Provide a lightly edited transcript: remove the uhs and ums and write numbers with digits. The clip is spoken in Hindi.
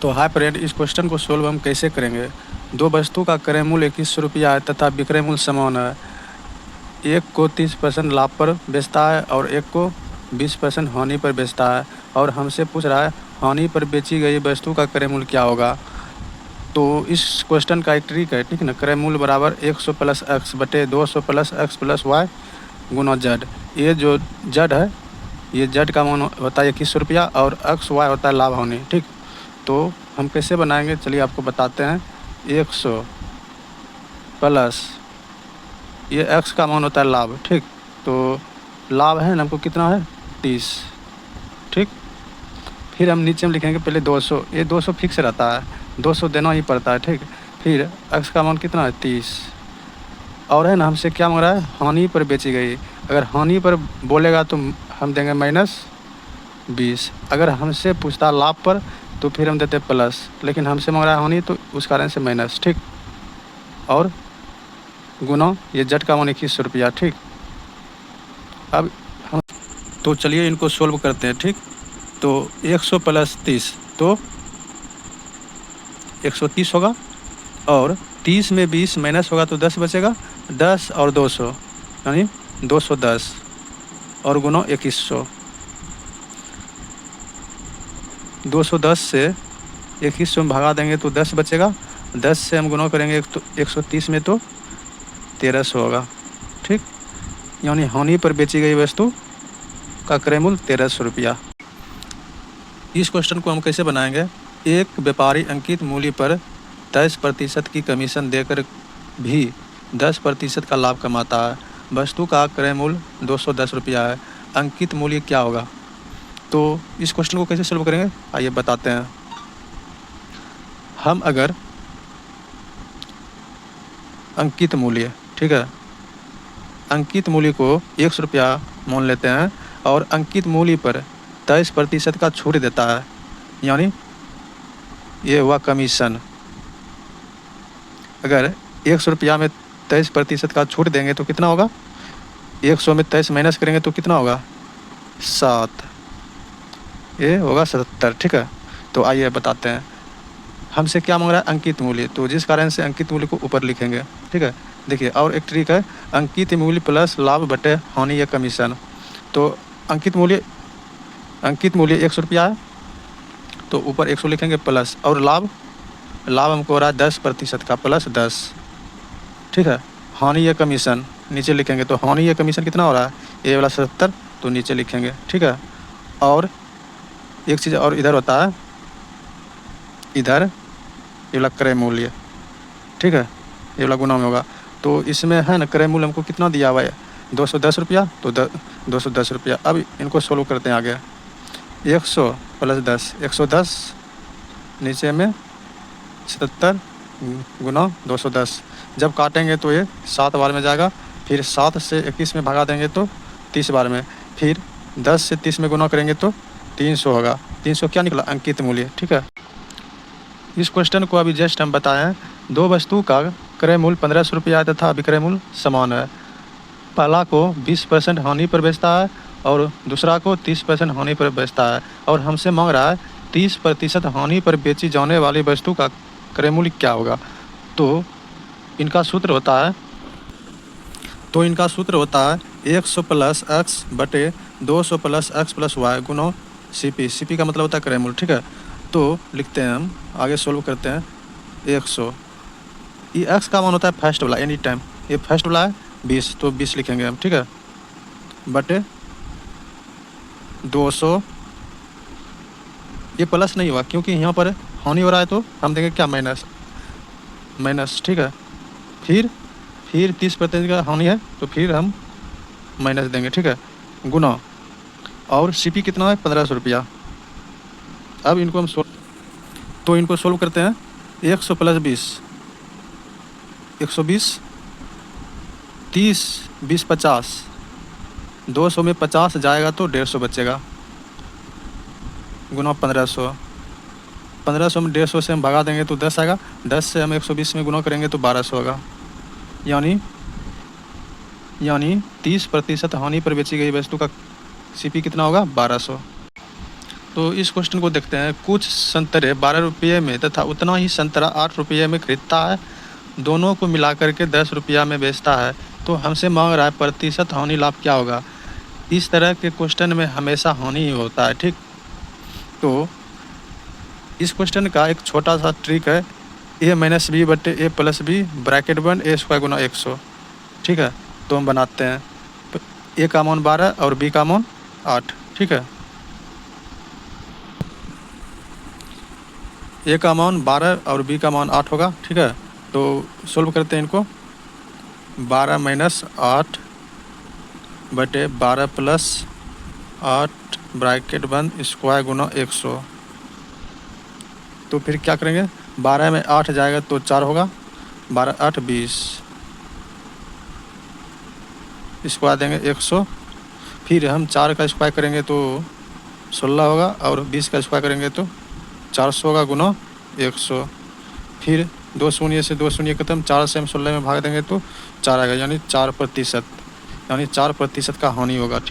तो हाय फ्रेंड, इस क्वेश्चन को सोल्व हम कैसे करेंगे। दो वस्तु का क्रय मूल्य 2100 रुपया है तथा विक्रय मूल्य समान है। एक को 30% लाभ पर बेचता है और एक को 20% हानि पर बेचता है, और हमसे पूछ रहा है हानि पर बेची गई वस्तु का क्रय मूल्य क्या होगा। तो इस क्वेश्चन का एक ट्रिक है, ठीक है ना। क्रय मूल्य बराबर 100 प्लस एक्स बटे 200 प्लस एक्स प्लस वाई गुना जेड। ये जो जेड है, ये जेड का मान होता है 2100 रुपया और एक्स वाई होता है लाभ हानि। ठीक, तो हम कैसे बनाएंगे चलिए आपको बताते हैं। 100 प्लस ये एक्स का मान होता है लाभ। ठीक, तो लाभ है ना, हमको कितना है 30। ठीक, फिर हम नीचे में लिखेंगे पहले 200। ये 200 फिक्स रहता है, 200 देना ही पड़ता है। ठीक, फिर एक्स का मान कितना है 30, और है ना हमसे क्या मांग रहा है हानि पर बेची गई। अगर हानि पर बोलेगा तो हम देंगे -20। अगर हमसे पूछता लाभ पर तो फिर हम देते प्लस, लेकिन हमसे मांग रहा है हानि तो उस कारण से माइनस। ठीक, और गुना ये जेड का मान 2100 रुपया। ठीक, अब हम तो चलिए इनको सोल्व करते हैं। ठीक, तो 100 प्लस 30 तो 130 होगा, और 30 में 20 माइनस होगा तो 10 बचेगा। 10 और 200 यानी 210 और गुना 2100। 210 से 2100 में भगा देंगे तो 10 बचेगा। 10 से हम गुना करेंगे तो 130 में तो 1300 होगा। ठीक, यानी हानि पर बेची गई वस्तु का क्रय मूल्य 1300 रुपया। इस क्वेश्चन को हम कैसे बनाएंगे। एक व्यापारी अंकित मूल्य पर 23% की कमीशन देकर भी 10% का लाभ कमाता है। वस्तु का क्रय मूल्य 210 रुपया है, अंकित मूल्य क्या होगा। तो इस क्वेश्चन को कैसे सोल्व करेंगे आइए बताते हैं। हम अगर अंकित मूल्य, ठीक है, अंकित मूल्य को 100 रुपया मान लेते हैं और अंकित मूल्य पर 23% का छूट देता है, यानी ये हुआ कमीशन। अगर 100 रुपया में 23% का छूट देंगे तो कितना होगा। 100 में 23 माइनस करेंगे तो कितना होगा 7, ये होगा 77। ठीक है, तो आइए बताते हैं हमसे क्या मांग रहा है अंकित मूल्य, तो जिस कारण से अंकित मूल्य को ऊपर लिखेंगे। ठीक है, देखिए और एक ट्रिक है, अंकित मूल्य प्लस लाभ बटे हानि या कमीशन। तो अंकित मूल्य 100 रुपया है तो ऊपर 100 लिखेंगे प्लस, और लाभ हमको हो रहा है 10% का प्लस 10। ठीक है, हानि या कमीशन नीचे लिखेंगे तो हानि या कमीशन कितना हो रहा है ये वाला 77, तो नीचे लिखेंगे। ठीक है, और एक चीज़ और इधर होता है, इधर ये वाला क्रय मूल्य। ठीक है, ये वाला गुना में होगा, तो इसमें है ना क्रय मूल्य हमको कितना दिया हुआ है 210 रुपया, तो 210 रुपया। अब इनको सोल्व करते हैं आगे। 100 प्लस 10 110, नीचे में 77 गुना 210। जब काटेंगे तो ये 7 बार में जाएगा, फिर 7 से 21 में भगा देंगे तो 30 बार में, फिर 10 से 30 में गुना करेंगे तो 300 होगा। 300 क्या निकला अंकित मूल्य। ठीक है, इस क्वेश्चन को अभी जस्ट हम बताएं। दो वस्तु का क्रय मूल्य 1500 रुपया तथा विक्रय मूल्य समान है। पहला को 20% हानि पर बेचता है और दूसरा को 30% हानि पर बेचता है, और हमसे मांग रहा है 30% हानि पर बेची जाने वाली वस्तु का क्रय मूल्य क्या होगा। तो इनका सूत्र होता है 100 प्लस एक्स बटे 200 प्लस एक्स प्लस वाई गुना CP का मतलब होता है क्रय मूल्य। ठीक है, तो लिखते हैं हम आगे सोल्व करते हैं। 100 ये एक्स का मान होता है फर्स्ट वाला, एनी टाइम ये फर्स्ट वाला है 20, तो 20 लिखेंगे हम। ठीक है, बटे 200, ये प्लस नहीं हुआ क्योंकि यहाँ पर हानि हो रहा है तो हम देंगे क्या माइनस। ठीक है, फिर 30% का हानि है तो फिर हम माइनस देंगे। ठीक है, गुना, और CP कितना है 1500 रुपया। अब इनको हम इनको सोल्व करते हैं। 100 प्लस 20 120, 30 20 50, 200 में 50 जाएगा तो 150 बचेगा, गुना 1500। 1500 में 150 से हम भगा देंगे तो 10 आएगा। 10 से हम 120 में गुना करेंगे तो 1200 होगा, यानी 30% हानि पर बेची गई वस्तु का CP कितना होगा 1200। तो इस क्वेश्चन को देखते हैं। कुछ संतरे 12 रुपये में तथा उतना ही संतरा 8 रुपये में खरीदता है, दोनों को मिलाकर के 10 रुपया में बेचता है, तो हमसे मांग रहा है प्रतिशत हानि लाभ क्या होगा। इस तरह के क्वेश्चन में हमेशा हानि ही होता है, ठीक। तो इस क्वेश्चन का एक छोटा सा ट्रिक है, a माइनस बी बटे a प्लस बी ब्रैकेट बन a स्क्वायर गुना 100, ठीक है। तो हम बनाते हैं, तो a का मान 12 और b का मान 8, ठीक है। a का मान 12 और b का मान 8 होगा, ठीक है। तो सोल्व करते हैं इनको। 12 माइनस 8 बटे 12 प्लस 8 ब्रैकेट बंद स्क्वायर गुना 100। तो फिर क्या करेंगे, 12 में 8 जाएगा तो 4 होगा, 12 8 20, स्क्वायर देंगे 100। फिर हम 4 का स्क्वायर करेंगे तो 16 होगा, और 20 का स्क्वायर करेंगे तो 400 होगा गुना 100। फिर 2 शून्य से 2 शून्य खत्म, 4 से हम 16 में भाग देंगे तो 4 आएगा, यानी 4%, यानी 4% का हानि होगा, ठीक है।